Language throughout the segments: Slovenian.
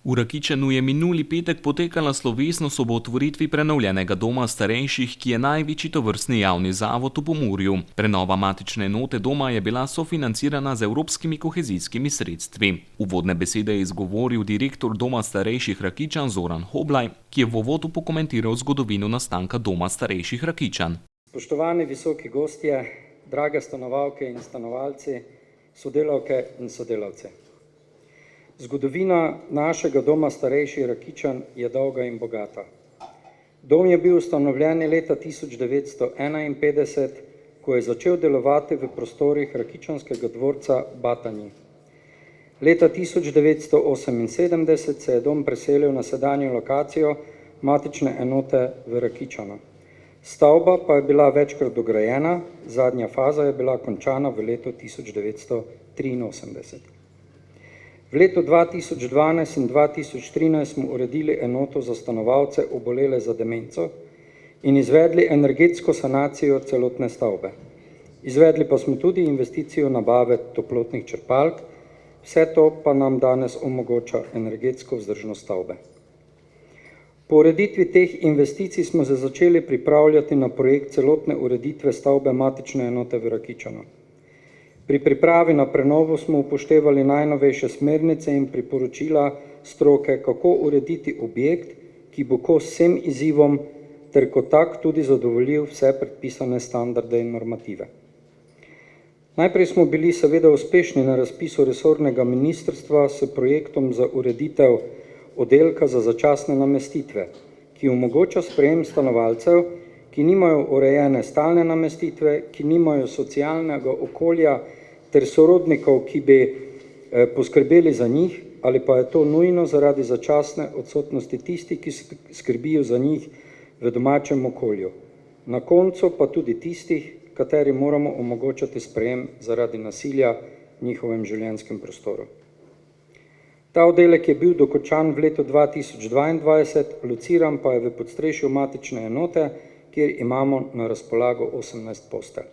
V Rakičanu je minuli petek potekala slovesnost ob otvoritvi prenovljenega doma starejših, ki je največji tovrstni javni zavod v Pomurju. Prenova matične enote doma je bila sofinancirana z evropskimi kohezijskimi sredstvi. Uvodne besede je izgovoril direktor Doma starejših Rakičan Zoran Hoblaj, ki je v uvodu pokomentiral zgodovino nastanka Doma starejših Rakičan. Spoštovani visoki gostje, drage stanovalke in stanovalci, sodelavke in sodelavci. Zgodovina našega Doma starejših Rakičan je dolga in bogata. Dom je bil ustanovljen leta 1951, ko je začel delovati v prostorih Rakičanskega dvorca Batanji. Leta 1978 se je dom preselil na sedanjo lokacijo matične enote v Rakičanu. Stavba pa je bila večkrat dograjena, zadnja faza je bila končana v letu 1983. V letu 2012 in 2013 smo uredili enoto za stanovalce obolele za demenco in izvedli energetsko sanacijo celotne stavbe. Izvedli pa smo tudi investicijo nabave toplotnih črpalk, vse to pa nam danes omogoča energetsko vzdržnost stavbe. Po ureditvi teh investicij smo se začeli pripravljati na projekt celotne ureditve stavbe matične enote v Rakičanu. Pri pripravi na prenovo smo upoštevali najnovejše smernice in priporočila stroke, kako urediti objekt, ki bo kos vsem izzivom ter kot tak tudi zadovoljil vse predpisane standarde in normative. Najprej smo bili seveda uspešni na razpisu resornega ministrstva s projektom za ureditev oddelka za začasne namestitve, ki omogoča sprejem stanovalcev, ki nimajo urejene stalne namestitve, ki nimajo socialnega okolja ter sorodnikov, ki bi poskrbeli za njih, ali pa je to nujno zaradi začasne odsotnosti tistih, ki skrbijo za njih v domačem okolju. Na koncu pa tudi tistih, kateri moramo omogočati sprejem zaradi nasilja v njihovem življenjskem prostoru. Ta oddelek je bil dokončan v letu 2022, lociran pa je v podstrešju matične enote, kjer imamo na razpolago 18 postelj.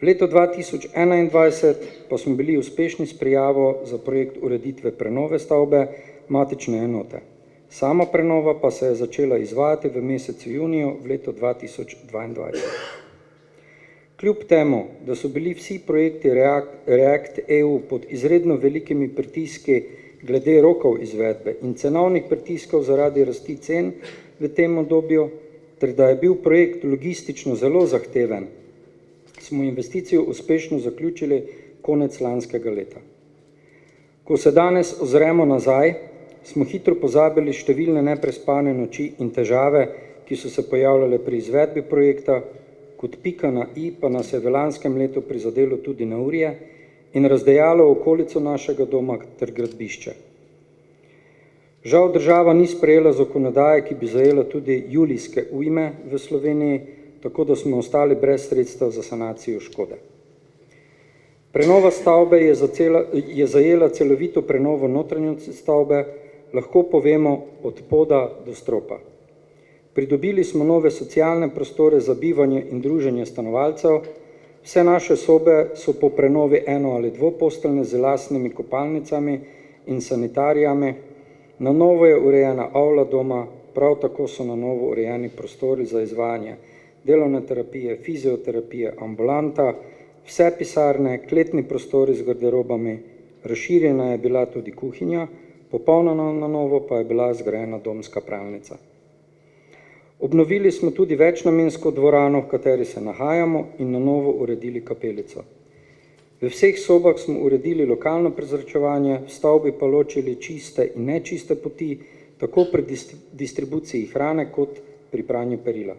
V letu 2021 pa smo bili uspešni s prijavo za projekt ureditve prenove stavbe matične enote. Sama prenova pa se je začela izvajati v mesecu juniju v letu 2022. Kljub temu, da so bili vsi projekti React EU pod izredno velikimi pritiski glede rokov izvedbe in cenovnih pritiskov zaradi rasti cen v tem obdobju, ter da je bil projekt logistično zelo zahteven, smo investicijo uspešno zaključili konec lanskega leta. Ko se danes ozremo nazaj, smo hitro pozabili številne neprespane noči in težave, ki so se pojavljale pri izvedbi projekta, kot pika na i pa nas je v lanskem letu prizadelo tudi neurje in razdejalo okolico našega doma ter gradbišče. Žal država ni sprejela zakonodaje, ki bi zajela tudi julijske ujme v Sloveniji, tako da smo ostali brez sredstev za sanacijo škode. Prenova stavbe je zajela celovito prenovo notranjosti stavbe, lahko povemo od poda do stropa. Pridobili smo nove socialne prostore za bivanje in druženje stanovalcev, vse naše sobe so po prenovi eno- ali dvoposteljne z lastnimi kopalnicami in sanitarijami, na novo je urejena avla doma, prav tako so na novo urejeni prostori za izvajanje delovne terapije, fizioterapije, ambulanta, vse pisarne, kletni prostori z garderobami, razširjena je bila tudi kuhinja, popolnoma na novo pa je bila zgrajena domska pralnica. Obnovili smo tudi večnamensko dvorano, v kateri se nahajamo, in na novo uredili kapelico. V vseh sobah smo uredili lokalno prezračevanje, v stavbi pa ločili čiste in nečiste poti, tako pri distribuciji hrane kot pri pranju perila.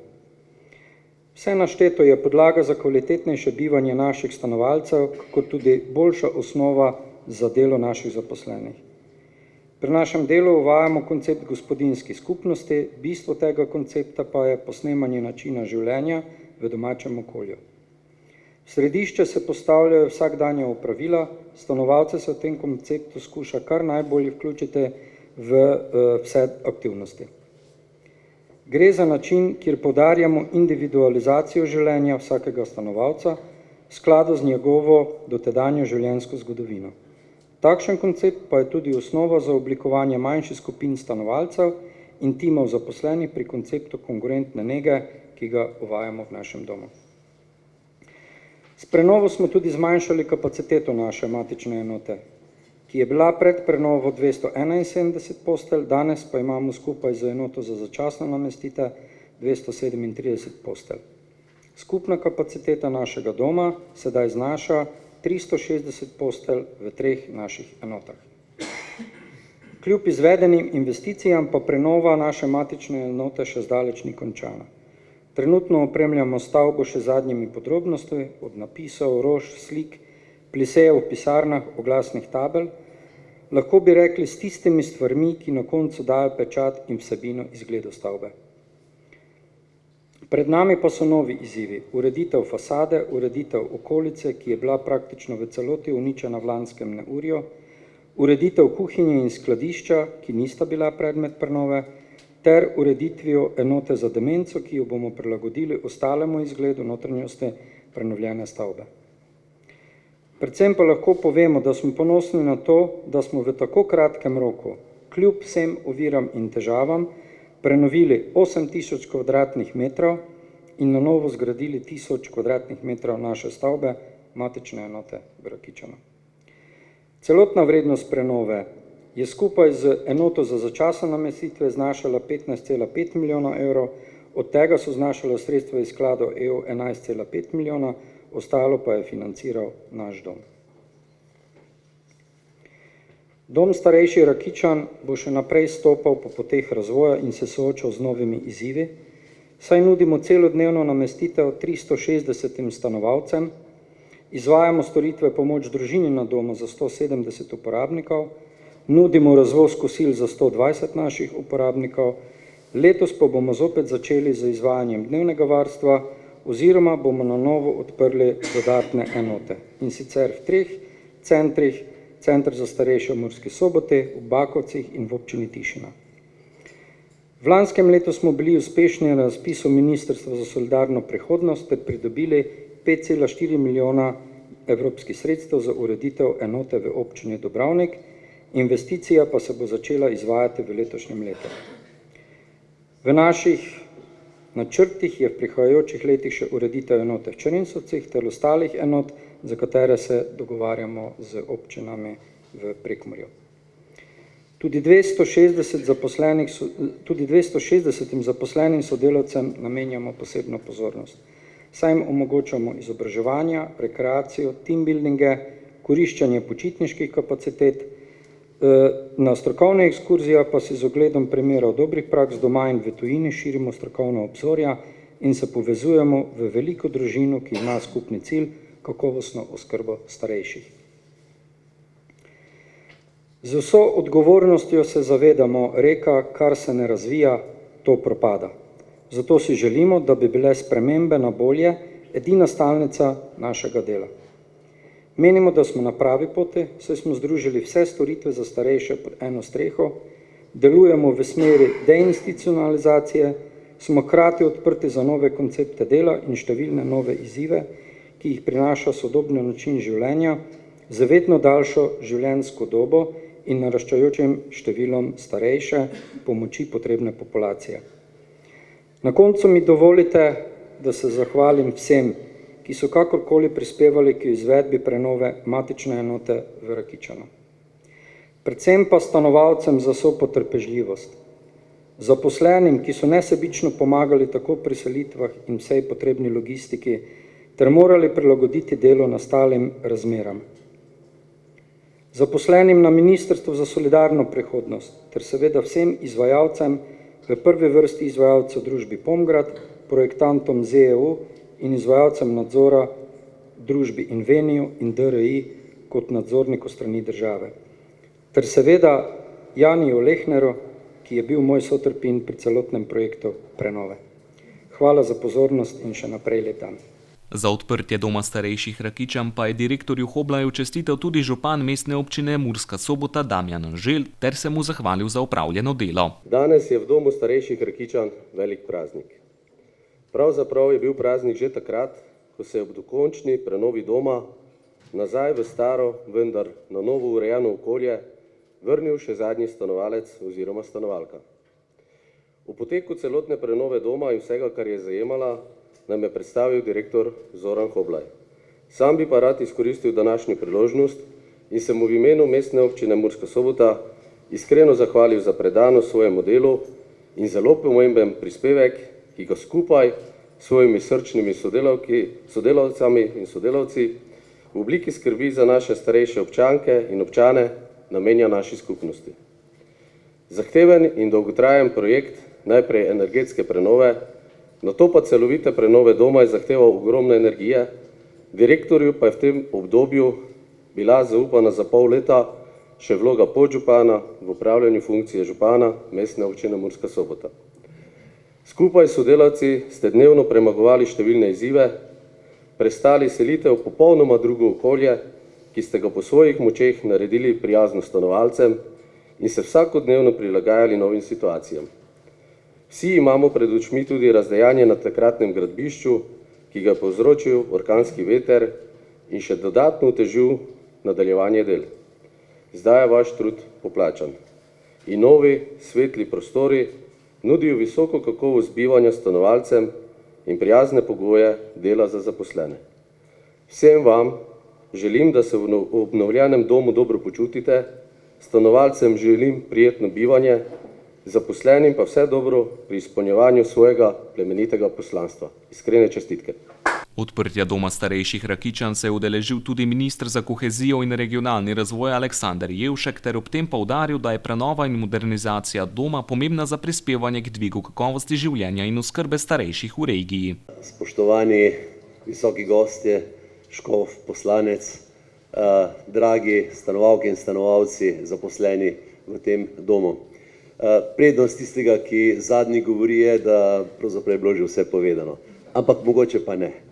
Vse našteto je podlaga za kvalitetnejše bivanje naših stanovalcev, kot tudi boljša osnova za delo naših zaposlenih. Pri našem delu uvajamo koncept gospodinjskih skupnosti, bistvo tega koncepta pa je posnemanje načina življenja v domačem okolju. V središče se postavljajo vsakdanja opravila, stanovalce se v tem konceptu skuša kar najbolje vključiti v vse aktivnosti. Gre za način, kjer poudarjamo individualizacijo življenja vsakega stanovalca v skladu z njegovo dotedanjo življenjsko zgodovino. Takšen koncept pa je tudi osnova za oblikovanje manjših skupin stanovalcev in timov zaposlenih pri konceptu konkurentne nege, ki ga uvajamo v našem domu. S prenovo smo tudi zmanjšali kapaciteto naše matične enote, ki je bila pred prenovo 271 postelj, danes pa imamo skupaj z enoto za začasno namestitev 237 postelj. Skupna kapaciteta našega doma sedaj znaša 360 postelj v 3 naših enotah. Kljub izvedenim investicijam pa prenova naše matične enote še zdaleč ni končana. Trenutno opremljamo stavbo še zadnjimi podrobnostmi, od napisov, rož, slik, plisejev v pisarnah, oglasnih tabel, lahko bi rekli s tistimi stvarmi, ki na koncu dajo pečat in vsebino izgledu stavbe. Pred nami pa so novi izzivi, ureditev fasade, ureditev okolice, ki je bila praktično v celoti uničena v lanskem neurju, ureditev kuhinje in skladišča, ki nista bila predmet prenove, ter ureditvijo enote za demenco, ki jo bomo prilagodili ostalemu izgledu notranjosti prenovljene stavbe. Predvsem pa lahko povemo, da smo ponosni na to, da smo v tako kratkem roku, kljub vsem oviram in težavam, prenovili 8000 kvadratnih metrov in na novo zgradili 1000 kvadratnih metrov naše stavbe, matične enote v Rakičanu. Celotna vrednost prenove je skupaj z enoto za začasne namestitve znašala 15,5 milijona evrov, od tega so znašala sredstva iz skladov EU 11,5 milijona, ostalo pa je financiral naš dom. Dom starejši Rakičan bo še naprej stopal po poteh razvoja in se soočal z novimi izzivi, saj nudimo celodnevno namestitev 360 stanovalcem, izvajamo storitve pomoč družini na domu za 170 uporabnikov, nudimo razvoz kosil za 120 naših uporabnikov, letos pa bomo zopet začeli z izvajanjem dnevnega varstva oziroma bomo na novo odprli dodatne enote, in sicer v 3 centrih, Center za starejše v Murski Soboti, v Bakovcih in v občini Tišina. V lanskem letu smo bili uspešni na razpisu Ministrstva za solidarno prihodnost ter pridobili 5,4 milijona evropskih sredstev za ureditev enote v občini Dobrovnik, investicija pa se bo začela izvajati v letošnjem letu. V naših načrtih je v prihajajočih letih še ureditev enote v Črnincovcih ter ostalih enot, za katere se dogovarjamo z občinami v Prekmurju. Tudi 260 zaposlenim sodelavcem namenjamo posebno pozornost. Saj jim omogočamo izobraževanja, rekreacijo, team buildinge, koriščenje počitniških kapacitet, na strokovne ekskurzije pa si z ogledom primerov dobrih praks doma in v tujini širimo strokovna obzorja in se povezujemo v veliko družino, ki ima skupni cilj, kakovostno oskrbo starejših. Z vso odgovornostjo se zavedamo, reka, kar se ne razvija, to propada. Zato si želimo, da bi bile spremembe na bolje edina stalnica našega dela. Menimo, da smo na pravi poti, saj smo združili vse storitve za starejše pod eno streho, delujemo v smeri deinstitucionalizacije, smo hkrati odprti za nove koncepte dela in številne nove izzive, ki jih prinaša sodobni način življenja z vedno daljšo življenjsko dobo in naraščajočim številom starejše pomoči potrebne populacije. Na koncu mi dovolite, da se zahvalim vsem, ki so kakorkoli prispevali k izvedbi prenove matične enote v Rakičanu. Predvsem pa stanovalcem za vso potrpežljivost, zaposlenim, ki so nesebično pomagali tako pri selitvah in vsej potrebni logistiki, ter morali prilagoditi delo nastalim razmeram. Zaposlenim na Ministrstvu za solidarno prihodnost, ter seveda vsem izvajalcem, v prvi vrsti izvajalcev družbi Pomgrad, projektantom ZEU in izvajalcem nadzora družbi Invenio in DRI kot nadzorniku strani države. Ter seveda Janiju Lehneru, ki je bil moj sotrpin pri celotnem projektu prenove. Hvala za pozornost in še naprej lep dan. Za odprtje doma starejših Rakičan pa je direktorju Hoblaju čestital tudi župan mestne občine Murska Sobota Damjan Anželj ter se mu zahvalil za opravljeno delo. Danes je v domu starejših Rakičan velik praznik. Pravzaprav je bil praznik že takrat, ko se je ob dokončni prenovi doma nazaj v staro, vendar na novo urejeno okolje vrnil še zadnji stanovalec oziroma stanovalka. V poteku celotne prenove doma in vsega, kar je zajemala, nam je predstavil direktor Zoran Hoblaj. Sam bi pa rad izkoristil današnjo priložnost in se mu v imenu Mestne občine Murska Sobota iskreno zahvalil za predanost svojemu delu in zelo pomemben prispevek, ki ga skupaj s svojimi srčnimi sodelavcami in sodelavci v obliki skrbi za naše starejše občanke in občane namenja naši skupnosti. Zahteven in dolgotrajen projekt najprej energetske prenove, nato pa celovite prenove doma je zahteval ogromno energije, direktorju pa je v tem obdobju bila zaupana za pol leta še vloga podžupana v upravljanju funkcije župana Mestne občine Murska Sobota. Skupaj s sodelavci ste dnevno premagovali številne izzive, prestali selitev v popolnoma drugo okolje, ki ste ga po svojih močeh naredili prijazno stanovalcem in se vsakodnevno prilagajali novim situacijam. Vsi imamo pred očmi tudi razdejanje na takratnem gradbišču, ki ga je povzročil orkanski veter in še dodatno otežil nadaljevanje del. Zdaj je vaš trud poplačan in novi, svetli prostori nudijo visoko kakovost bivanja stanovalcem in prijazne pogoje dela za zaposlene. Vsem vam želim, da se v obnovljenem domu dobro počutite, stanovalcem želim prijetno bivanje, zaposlenim pa vse dobro pri izpolnjevanju svojega plemenitega poslanstva. Iskrene čestitke. Odprtja doma starejših Rakičan se je udeležil tudi minister za kohezijo in regionalni razvoj Aleksander Jevšek ter ob tem poudaril, da je prenova in modernizacija doma pomembna za prispevanje k dvigu kakovosti življenja in oskrbe starejših v regiji. Spoštovani visoki gostje, škof, poslanec, dragi stanovalke in stanovalci, zaposleni v tem domu. Prednost tistega, ki zadnji govori, je, da pravzaprav je bilo že vse povedano. Ampak mogoče pa ne.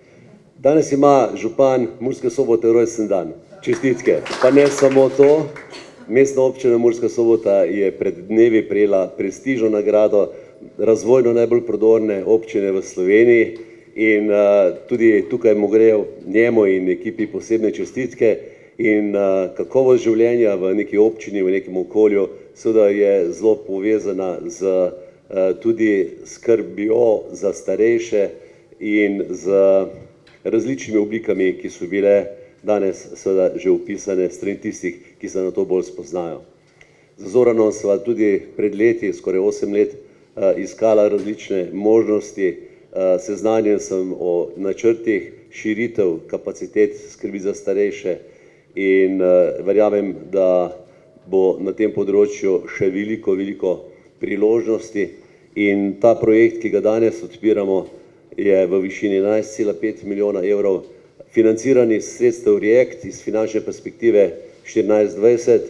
Danes ima župan Murske Sobote rojsten dan. Čestitke. Pa ne samo to, Mestna občina Murska Sobota je pred dnevi prejela prestižno nagrado razvojno najbolj prodorne občine v Sloveniji in tudi tukaj mu grejo njemu in ekipi posebne čestitke in kakovost življenja v neki občini, v nekem okolju, seveda je zelo povezana z tudi skrbjo za starejše in z različnimi oblikami, ki so bile danes seveda že opisane strani tistih, ki se na to bolj spoznajo. Z Zoranom sva tudi pred leti, skoraj 8 let, iskala različne možnosti, seznanjen sem o načrtih širitev kapacitet skrbi za starejše in verjamem, da bo na tem področju še veliko priložnosti in ta projekt, ki ga danes odpiramo, je v višini 11,5 milijona evrov, financiran iz sredstev REACT iz finančne perspektive 14-20,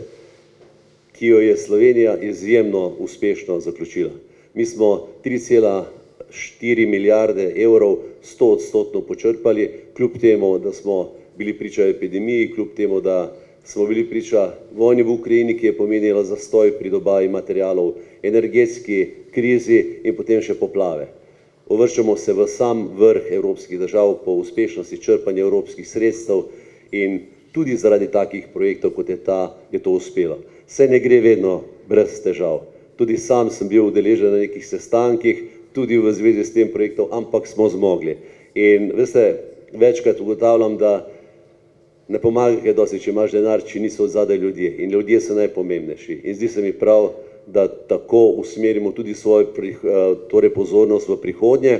ki jo je Slovenija izjemno uspešno zaključila. Mi smo 3,4 milijarde evrov 100% počrpali, kljub temu, da smo bili priča epidemiji, kljub temu, da smo bili priča vojni v Ukrajini, ki je pomenila zastoj pri dobavi materialov, energetski krizi in potem še poplave. Uvrščamo se v sam vrh evropskih držav po uspešnosti črpanja evropskih sredstev in tudi zaradi takih projektov, kot je ta, je to uspelo. Saj ne gre vedno brez težav. Tudi sam sem bil udeležen na nekih sestankih, tudi v zvezi s tem projektom, ampak smo zmogli. In veste, večkrat ugotavljam, da ne pomaga kaj dosti, če imaš denar, če niso odzadaj ljudje. In ljudje so najpomembnejši. In zdi se mi prav, da tako usmerimo tudi svojo pozornost v prihodnje,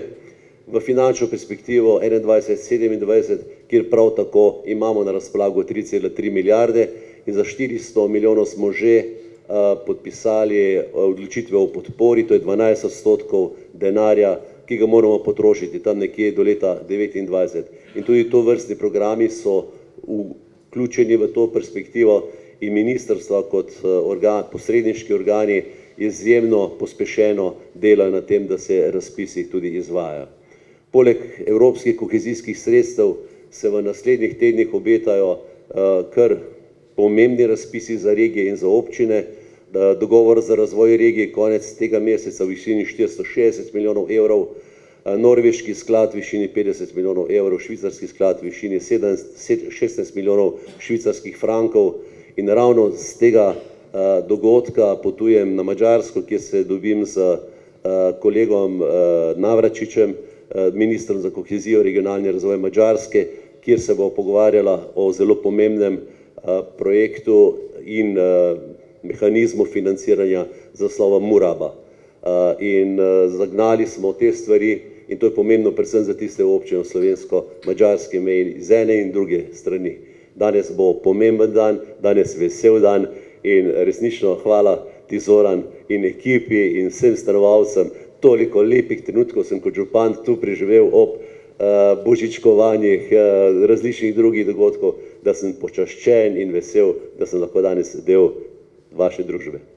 v finančno perspektivo 2021-2027, kjer prav tako imamo na razpolago 3,3 milijarde in za 400 milijonov smo že podpisali odločitve o podpori, to je 12% denarja, ki ga moramo potrošiti tam nekje do leta 2029. In tudi to vrstni programi so vključeni v to perspektivo in ministrstva kot posredniški organi izjemno pospešeno delajo na tem, da se razpisi tudi izvajajo. Poleg evropskih kohezijskih sredstev se v naslednjih tednih obetajo kar pomembni razpisi za regije in za občine, dogovor za razvoj regije konec tega meseca v višini 460 milijonov evrov, norveški sklad v višini 50 milijonov evrov, švicarski sklad v višini 16 milijonov švicarskih frankov in ravno z tega dogodka potujem na Madžarsko, kjer se dobim s kolegom Navračičem, ministrom za kohezijo in regionalni razvoj Madžarske, kjer se bo pogovarjala o zelo pomembnem projektu in mehanizmu financiranja z naslova Muraba. In zagnali smo te stvari in to je pomembno predvsem za tiste občine v slovensko-madžarski meji z ene in druge strani. Danes bo pomemben dan, danes vesel dan in resnično hvala ti, Zoran, in ekipi in vsem stanovalcem. Toliko lepih trenutkov sem kot župan tu preživel ob božičkovanjih, različnih drugih dogodkov, da sem počaščen in vesel, da sem lahko danes del vaše družbe.